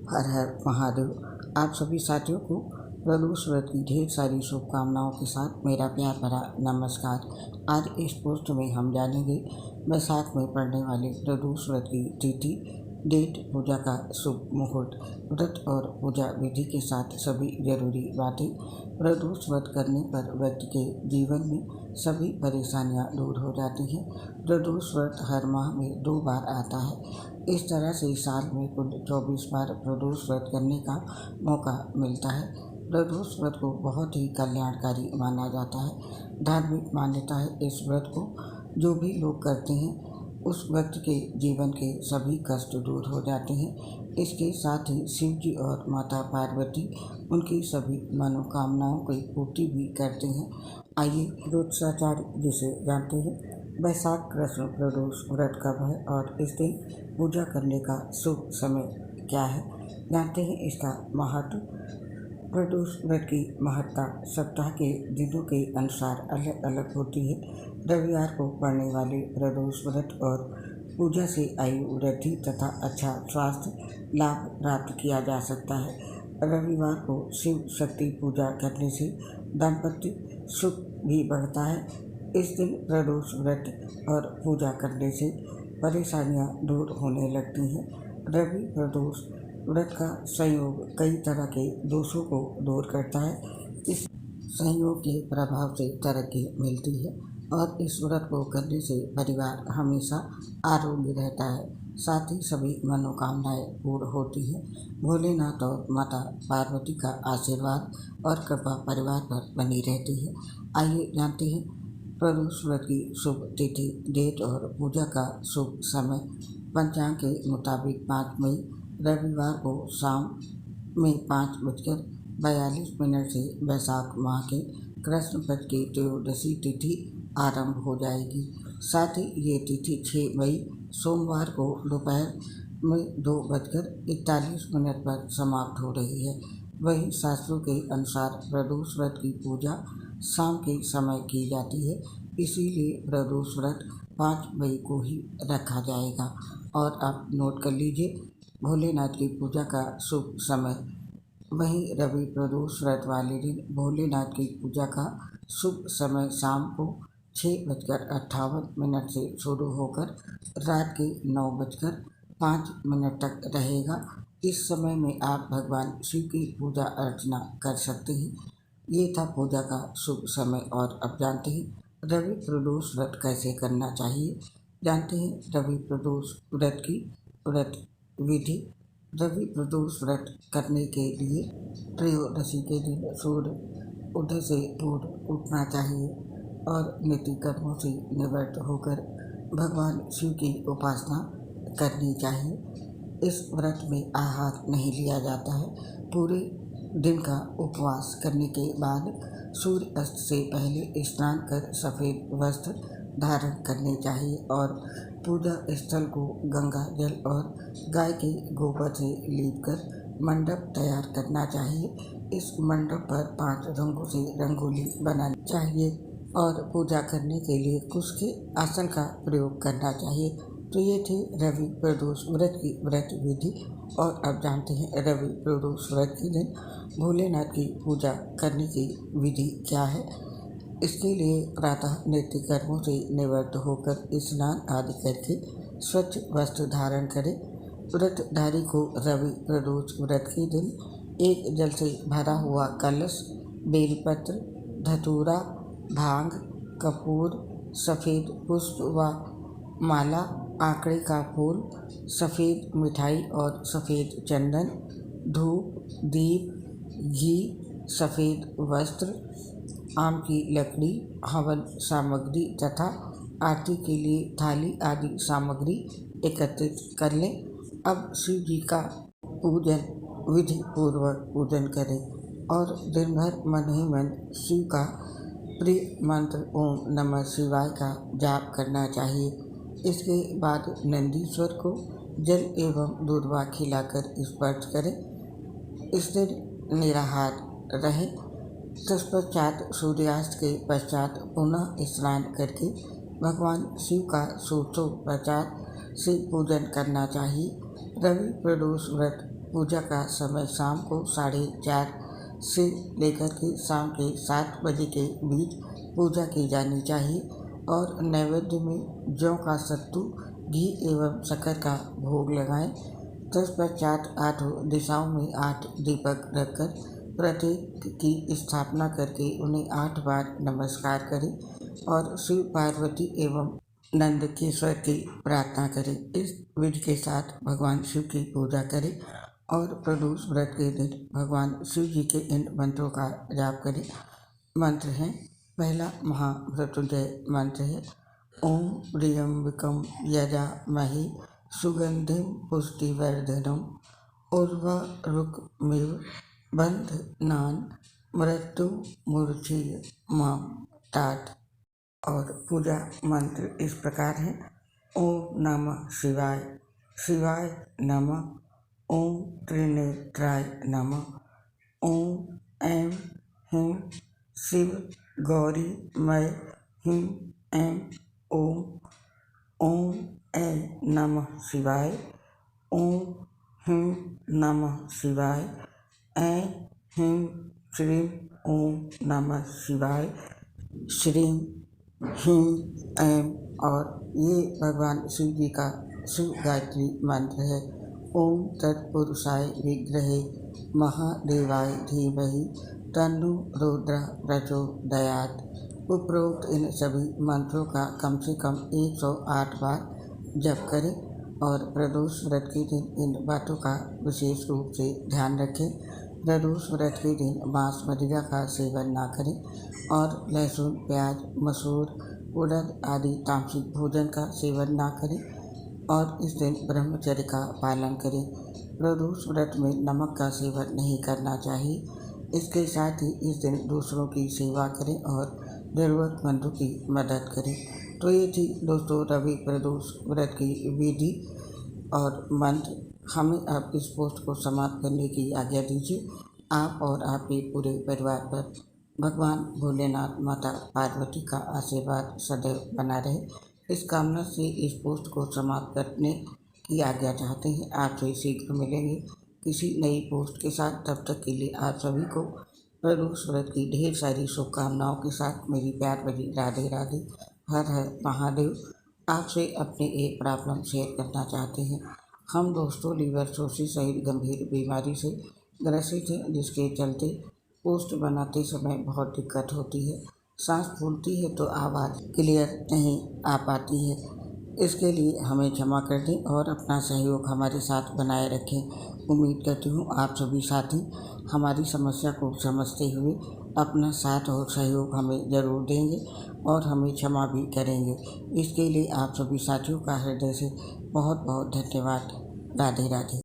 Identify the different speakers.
Speaker 1: हर हर महादेव। आप सभी साथियों को प्रदोष व्रत की ढेर सारी शुभकामनाओं के साथ मेरा प्यार भरा नमस्कार। आज इस पोस्ट में हम जानेंगे बैसाख में पड़ने वाले प्रदोष व्रत की तिथि, डेट, पूजा का शुभ मुहूर्त, व्रत और पूजा विधि के साथ सभी जरूरी बातें। प्रदोष व्रत करने पर व्यक्ति के जीवन में सभी परेशानियां दूर हो जाती हैं। प्रदोष व्रत हर माह में 2 बार आता है। इस तरह से साल में कुल 24 बार प्रदोष व्रत करने का मौका मिलता है। प्रदोष व्रत को बहुत ही कल्याणकारी माना जाता है। धार्मिक मान्यता है इस व्रत को जो भी लोग करते हैं उस व्यक्ति के जीवन के सभी कष्ट दूर हो जाते हैं। इसके साथ ही शिव जी और माता पार्वती उनकी सभी मनोकामनाओं की पूर्ति भी करते हैं। आइए ज्योतिषाचार्य जिसे जानते हैं बैसाख कृष्ण प्रदोष व्रत कब है और इस दिन पूजा करने का शुभ समय क्या है, जानते हैं इसका महत्व। प्रदोष व्रत की महत्ता सप्ताह के दिनों के अनुसार अलग अलग होती है। रविवार को पड़ने वाले प्रदोष व्रत और पूजा से आयु वृद्धि तथा अच्छा स्वास्थ्य लाभ प्राप्त किया जा सकता है। रविवार को शिव शक्ति पूजा करने से दाम्पत्य सुख भी बढ़ता है। इस दिन प्रदोष व्रत और पूजा करने से परेशानियां दूर होने लगती हैं। रवि प्रदोष व्रत का संयोग कई तरह के दोषों को दूर करता है। इस संयोग के प्रभाव से तरक्की मिलती है और इस व्रत को करने से परिवार हमेशा आरोग्य रहता है। साथ ही सभी मनोकामनाएं पूर्ण होती हैं। भोलेनाथ और माता पार्वती का आशीर्वाद और कृपा परिवार पर बनी रहती है। आइए जानते हैं प्रदोष व्रत की शुभ तिथि, डेट और पूजा का शुभ समय। पंचांग के मुताबिक 5 मई रविवार को शाम में 5:42 से बैसाख माह के कृष्ण पक्ष की त्रयोदशी तिथि आरंभ हो जाएगी। साथ ही ये तिथि 6 मई सोमवार को दोपहर में 2:41 पर समाप्त हो रही है। वहीं शास्त्रों के अनुसार प्रदोष व्रत की पूजा शाम के समय की जाती है, इसीलिए प्रदोष व्रत 5 मई को ही रखा जाएगा। और आप नोट कर लीजिए भोलेनाथ की पूजा का शुभ समय। वहीं रवि प्रदोष व्रत वाले दिन भोलेनाथ की पूजा का शुभ समय शाम को 6:58 से शुरू होकर रात के 9:05 तक रहेगा। इस समय में आप भगवान शिव की पूजा अर्चना कर सकते हैं। ये था पूजा का शुभ समय। और अब जानते हैं रवि प्रदोष व्रत कैसे करना चाहिए। जानते हैं रवि प्रदोष व्रत की व्रत विधि। रवि प्रदोष व्रत करने के लिए त्रयोदशी के दिन सूर्य उदय से पूर्व उठना चाहिए और नित्य कर्मों से निवृत्त होकर भगवान शिव की उपासना करनी चाहिए। इस व्रत में आहार नहीं लिया जाता है। पूरे दिन का उपवास करने के बाद सूर्य अस्त से पहले स्नान कर सफ़ेद वस्त्र धारण करने चाहिए और पूजा स्थल को गंगा जल और गाय के गोबर से लीपकर मंडप तैयार करना चाहिए। इस मंडप पर 5 रंगों से रंगोली बनानी चाहिए और पूजा करने के लिए कुश के आसन का प्रयोग करना चाहिए। तो ये थे रवि प्रदोष व्रत की व्रत विधि। और अब जानते हैं रवि प्रदोष व्रत के दिन भोलेनाथ की पूजा करने की विधि क्या है। इसके लिए प्रातः नित्य कर्मों से निवृत्त होकर स्नान आदि करके स्वच्छ वस्त्र धारण करें। व्रतधारी को रवि प्रदोष व्रत के दिन एक जल से भरा हुआ कलश, बेलपत्र, धतूरा, भांग, कपूर, सफ़ेद पुष्प व माला, आंकड़े का फूल, सफ़ेद मिठाई और सफ़ेद चंदन, धूप, दीप, घी, सफ़ेद वस्त्र, आम की लकड़ी, हवन सामग्री तथा आरती के लिए थाली आदि सामग्री एकत्रित कर लें। अब शिव जी का पूजन विधि पूर्वक पूजन करें और दिन भर मन ही मन शिव का प्रिय मंत्र ओम नमः शिवाय का जाप करना चाहिए। इसके बाद नंदीश्वर को जल एवं दूधवा खिलाकर स्पर्श करें। इस दिन निराहार रहें। तत्पश्चात सूर्यास्त के पश्चात पुनः स्नान करके भगवान शिव का षोडशोपचार से पूजन करना चाहिए। रवि प्रदोष व्रत पूजा का समय शाम को 4:30 से लेकर के शाम के 7 बजे के बीच पूजा की जानी चाहिए और नैवेद्य में जौ का सत्तू, घी एवं शक्कर का भोग लगाएं। तत्पश्चात 8 दिशाओं में 8 दीपक रखकर प्रत्येक की स्थापना करके उन्हें 8 बार नमस्कार करें और शिव पार्वती एवं नंदकेश्वर की प्रार्थना करें। इस विधि के साथ भगवान शिव की पूजा करें और प्रदोष व्रत के दिन भगवान शिव जी के इन मंत्रों का जाप करें। मंत्र हैं, पहला महामृत्युंजय मंत्र है, ओम त्र्यंबकं यजामहे सुगंधिं पुष्टिवर्धनम् उर्वारुकमिव बन्धनान् मृत्युर्मुक्षीयमामृतात्। और पूजा मंत्र इस प्रकार है, ओम नमः शिवाय, शिवाय नमः, ओम त्रिनेत्राय नमः, ओम ऐं ह्रीं शिव गौरी मय ह्रीं ऐं ओम, ओम ऐं नमः शिवाय, ओम ह्रीं नमः शिवाय, ऐं ह्रीं श्रीं ओम नमः शिवाय, श्रीं ह्रीं ऐं। और ये भगवान शिव जी का शिव गायत्री मंत्र है। ओम तत्पुरुषाय विग्रहे महादेवाय धीमहि तन्नो रुद्रः प्रचोदयात्। उपरोक्त इन सभी मंत्रों का कम से कम 108 बार जप करें और प्रदोष व्रत के दिन इन बातों का विशेष रूप से ध्यान रखें। प्रदोष व्रत के दिन मांस मदिरा का सेवन ना करें और लहसुन, प्याज, मसूर, उड़द आदि तामसिक भोजन का सेवन ना करें और इस दिन ब्रह्मचर्य का पालन करें। प्रदोष व्रत में नमक का सेवन नहीं करना चाहिए। इसके साथ ही इस दिन दूसरों की सेवा करें और ज़रूरतमंदों की मदद करें। तो ये थी दोस्तों रवि प्रदोष व्रत की विधि और मंत्र। हमें अब इस पोस्ट को समाप्त करने की आज्ञा दीजिए। आप और आपके पूरे परिवार पर भगवान भोलेनाथ, माता पार्वती का आशीर्वाद सदैव बना रहे, इस कामना से इस पोस्ट को समाप्त करने की आज्ञा चाहते हैं। आपसे शीघ्र मिलेंगे किसी नई पोस्ट के साथ। तब तक के लिए आप सभी को प्रदोष व्रत की ढेर सारी शुभकामनाओं के साथ मेरी प्यार भरी राधे राधे। हर हर महादेव। आपसे अपनी एक प्रॉब्लम शेयर करना चाहते हैं। हम दोस्तों लीवर सोसिस सहित गंभीर बीमारी से ग्रसित हैं, जिसके चलते पोस्ट बनाते समय बहुत दिक्कत होती है। सांस फूलती है तो आवाज़ क्लियर नहीं आ पाती है। इसके लिए हमें क्षमा कर दें और अपना सहयोग हमारे साथ बनाए रखें। उम्मीद करती हूँ आप सभी साथी हमारी समस्या को समझते हुए अपना साथ और सहयोग हमें ज़रूर देंगे और हमें क्षमा भी करेंगे। इसके लिए आप सभी साथियों का हृदय से बहुत बहुत धन्यवाद। राधे राधे।